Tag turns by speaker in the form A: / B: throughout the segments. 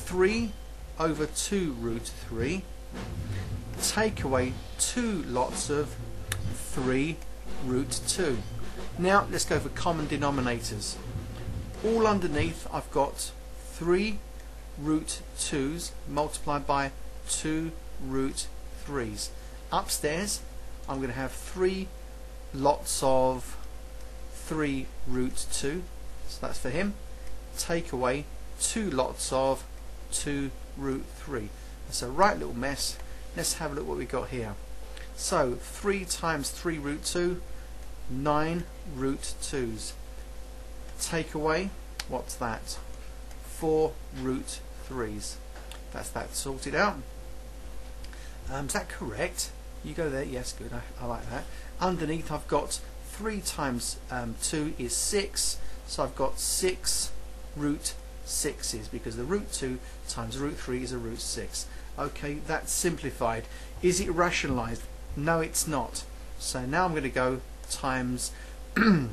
A: 3 over 2 root 3, take away 2 lots of 3 root 2. Now let's go for common denominators. All underneath I've got 3 root 2's multiplied by 2 root 3's. Upstairs I'm going to have 3 lots of 3 root 2, so that's for him. Take away 2 lots of 2 root 3. That's a right little mess. Let's have a look what we got here. So 3 times 3 root 2, 9 root 2's. Take away, what's that? 4 root 3's. That's that sorted out. Is that correct? You go there, yes, good, I like that. Underneath I've got 3 times 2 is 6, so I've got 6 root 6's, because the root 2 times root 3 is a root 6. Okay, that's simplified. Is it rationalized? No, it's not. So now I'm going to go times root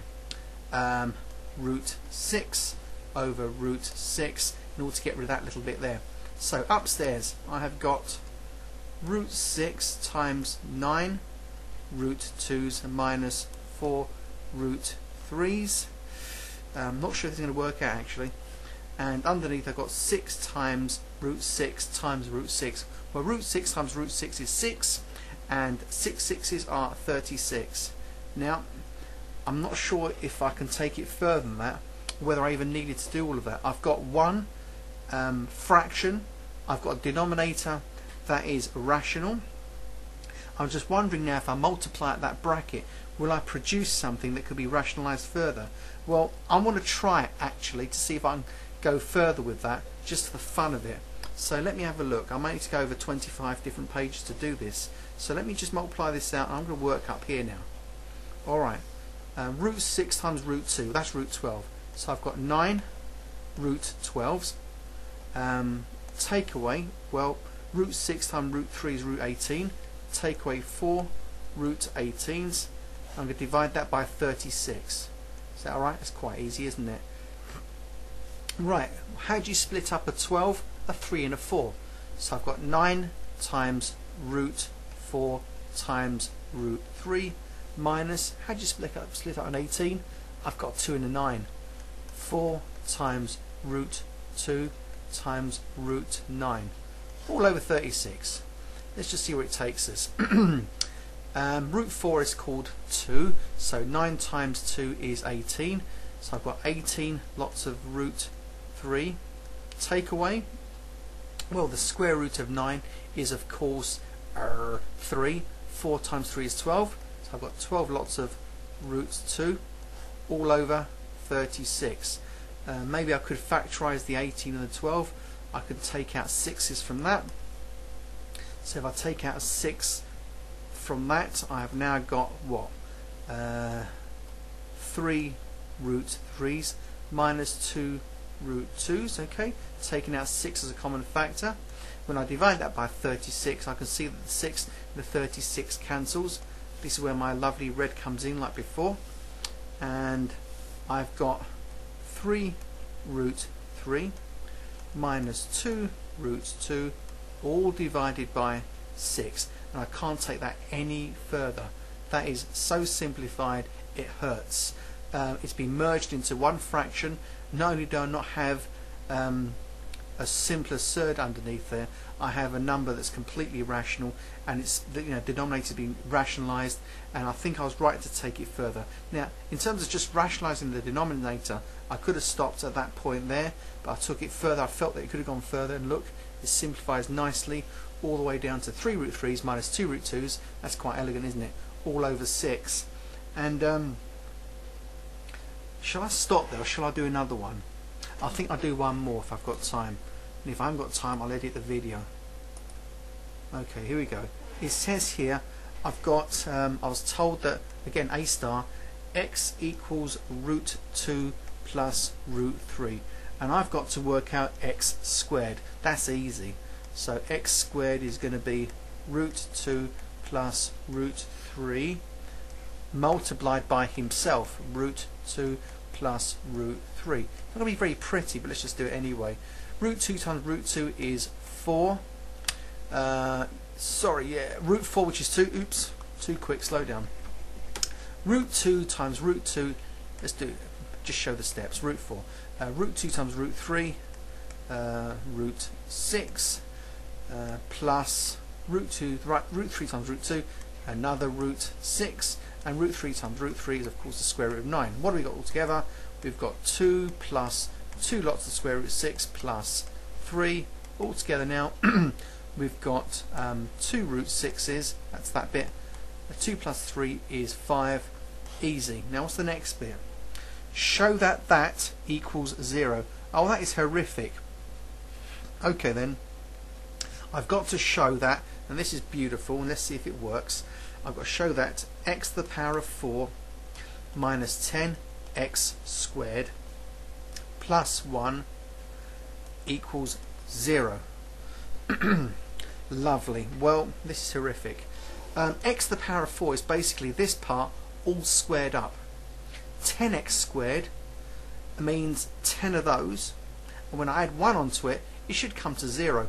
A: 6 over root 6 in order to get rid of that little bit there. So upstairs I have got root 6 times 9 root 2's minus 4 root 3's. I'm not sure if it's going to work out actually. And underneath I've got 6 times root 6 times root 6. Well, root 6 times root 6 is 6, and 6 6's are 36. Now I'm not sure if I can take it further than that, whether I even needed to do all of that. I've got one fraction, I've got a denominator that is rational. I'm just wondering now, if I multiply at that bracket, will I produce something that could be rationalized further? Well, I want to try it actually to see if I can go further with that, just for the fun of it. So let me have a look. I might need to go over 25 different pages to do this. So let me just multiply this out, and I'm going to work up here now. Alright, root 6 times root 2, that's root 12. So I've got 9 root 12's. Take away, well, root 6 times root 3 is root 18. Take away 4 root 18's. I'm going to divide that by 36. Is that alright? That's quite easy, isn't it? Right, how do you split up a 12? A 3 and a 4. So I've got 9 times root 4 times root 3 minus, how do you split up an 18? I've got 2 and a 9. 4 times root 2 times root 9. All over 36. Let's just see where it takes us. Root 4 is called 2, so 9 times 2 is 18. So I've got 18 lots of root 3. Take away, well, the square root of 9 is of course 3. 4 times 3 is 12. So I've got 12 lots of root 2 all over 36. Maybe I could factorize the 18 and the 12. I could take out 6's from that. So if I take out a 6 from that, I have now got what? 3 root 3's minus 2 root 2's. Okay, taking out 6 as a common factor. When I divide that by 36, I can see that the 6 and the 36 cancels. This is where my lovely red comes in like before. And I've got 3 root 3 minus 2 root 2 all divided by 6, and I can't take that any further. That is so simplified it hurts. It's been merged into one fraction. Not only do I not have a simpler surd underneath there, I have a number that's completely rational, and it's, you know, denominator being rationalized, and I think I was right to take it further. Now, in terms of just rationalizing the denominator, I could have stopped at that point there, but I took it further. I felt that it could have gone further, and look, it simplifies nicely all the way down to 3 root 3's minus 2 root 2's. That's quite elegant, isn't it? All over 6. And shall I stop there, or shall I do another one? I think I'll do one more if I've got time. And if I haven't got time, I'll edit the video. Okay, here we go. It says here, I've got, I was told that, again, A star, x equals root 2 plus root 3. And I've got to work out x squared. That's easy. So x squared is going to be root 2 plus root 3 multiplied by himself, root 2 plus root 3. It's not going to be very pretty, but let's just do it anyway. Root 2 times root 2 is 4. Root 4, which is 2. Oops, too quick, slow down. Root 2 times root 2, let's do it, just show the steps. Root 4. Root 2 times root 3, root 6, plus root 2, root 3 times root 2, another root 6, and root 3 times root 3 is of course the square root of 9. What have we got all together? We've got 2 plus 2 lots of the square root of 6 plus 3. All together now we've got 2 root 6's, that's that bit. 2 plus 3 is 5. Easy. Now what's the next bit? Show that that equals 0. Oh, that is horrific. Okay then, I've got to show that, and this is beautiful, and let's see if it works. I've got to show that x to the power of 4 minus 10x squared plus 1 equals 0. Lovely. Well, this is horrific. X to the power of 4 is basically this part all squared up. 10x squared means 10 of those, and when I add 1 onto it, it should come to 0.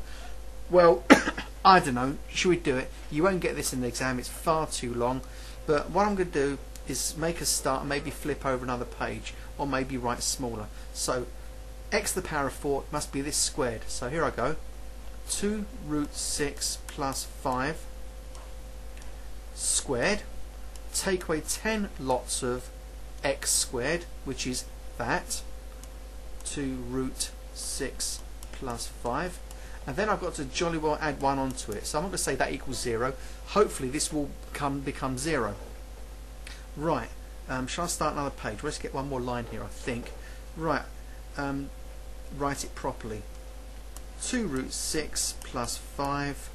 A: Well, I don't know, should we do it? You won't get this in the exam, it's far too long, but what I'm going to do is make a start and maybe flip over another page, or maybe write smaller. So x to the power of 4 must be this squared. So here I go. 2 root 6 plus 5 squared. Take away 10 lots of x squared, which is that. 2 root 6 plus 5. And then I've got to jolly well add 1 onto it. So I'm not going to say that equals 0. Hopefully this will become 0. Right. Shall I start another page? Let's get one more line here, I think. Right. Write it properly. 2 root 6 plus 5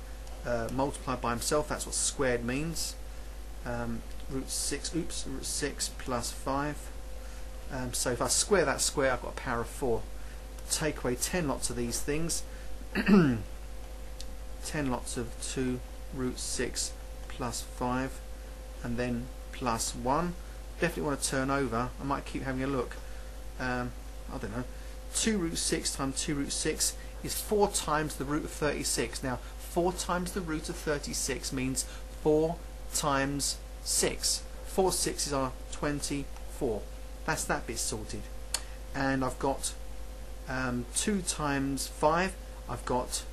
A: multiplied by himself. That's what squared means. Root 6 plus 5. So if I square that square, I've got a power of 4. Take away 10 lots of these things. 10 lots of 2 root 6 plus 5, and then plus 1. Definitely want to turn over. I might keep having a look. I don't know. 2 root 6 times 2 root 6 is 4 times the root of 36. Now 4 times the root of 36 means 4 times 6. 4 6s are 24. That's that bit sorted. And I've got 2 times 5. I've got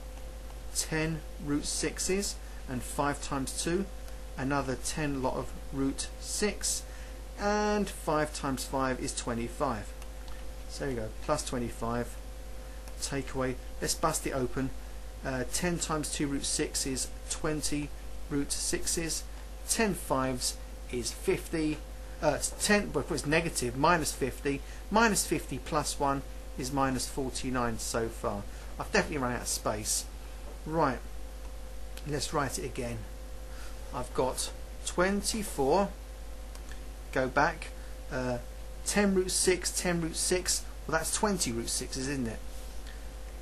A: 10 root 6's, and 5 times 2, another 10 lot of root 6, and 5 times 5 is 25. So there you go, plus 25. Take away, let's bust it open. 10 times 2 root 6 is 20 root 6's. 10 fives is 50. 10, well, it's negative, minus 50. Minus 50 plus 1 is minus 49 so far. I've definitely run out of space. Right, let's write it again. I've got 24, go back, 10 root 6, 10 root 6, well that's 20 root 6's, isn't it?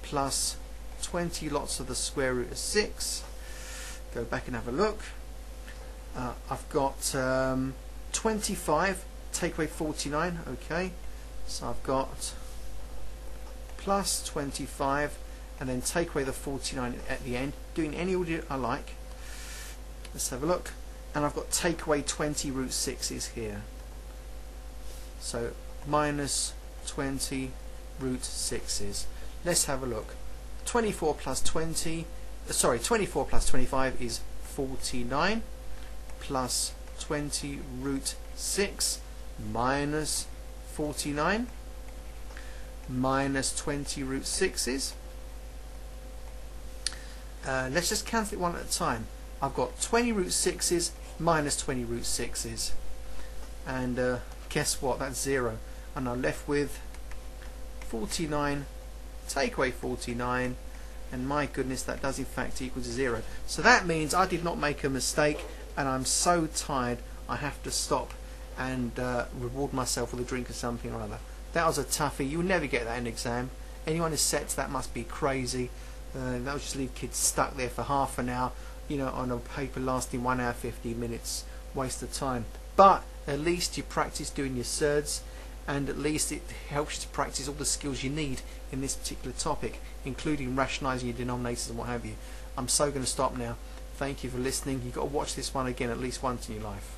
A: Plus 20 lots of the square root of 6, go back and have a look. I've got 25, take away 49, okay, so I've got plus 25, and then take away the 49 at the end, doing any order I like. Let's have a look. And I've got take away 20 root 6's here. So minus 20 root 6's. Let's have a look. 24 plus 20, 24 plus 25 is 49, plus 20 root 6 minus 49 minus 20 root 6's. Let's just cancel it one at a time. I've got 20 root 6's minus 20 root 6's, and guess what, that's 0, and I'm left with 49, take away 49, and my goodness, that does in fact equal to 0. So that means I did not make a mistake, and I'm so tired I have to stop and reward myself with a drink or something or other. That was a toughie. You'll never get that in an exam. Anyone who sets that must be crazy. That would just leave kids stuck there for half an hour, you know, on a paper lasting 1 hour 15 minutes. Waste of time. But at least you practice doing your surds, and at least it helps you to practice all the skills you need in this particular topic, including rationalising your denominators and what have you. I'm so going to stop now. Thank you for listening. You've got to watch this one again at least once in your life.